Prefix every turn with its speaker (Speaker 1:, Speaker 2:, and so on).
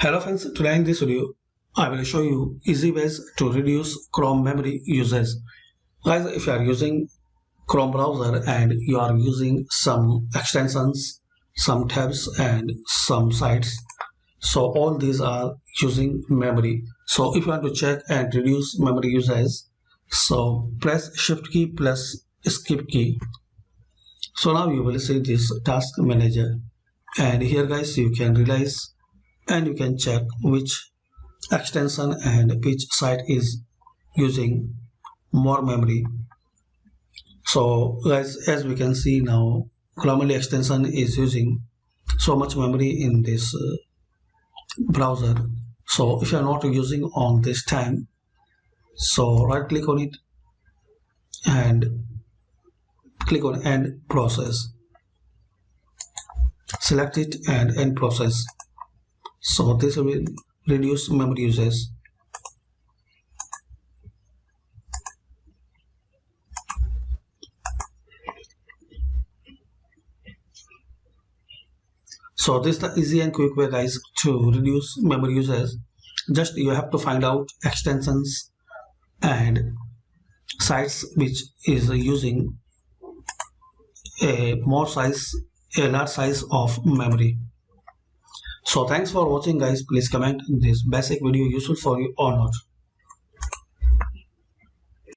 Speaker 1: Hello friends, today in this video I will show you easy ways to reduce Chrome memory usage. Guys, if you are using Chrome browser and you are using some extensions, some tabs and some sites, so all these are using memory. So if you want to check and reduce memory usage, so press Shift key plus Escape key. So now you will see this task manager, and here guys you can realize and you can check which extension and which site is using more memory. So guys, as we can see now, Chromely extension is using so much memory in this browser. So if you are not using on this time, so right click on it and click on end process, select it and end process. So this will reduce memory usage. So this is the easy and quick way guys to reduce memory usage. Just you have to find out extensions and sites which is using a large size of memory. So thanks for watching guys. Please comment this basic video useful for you or not.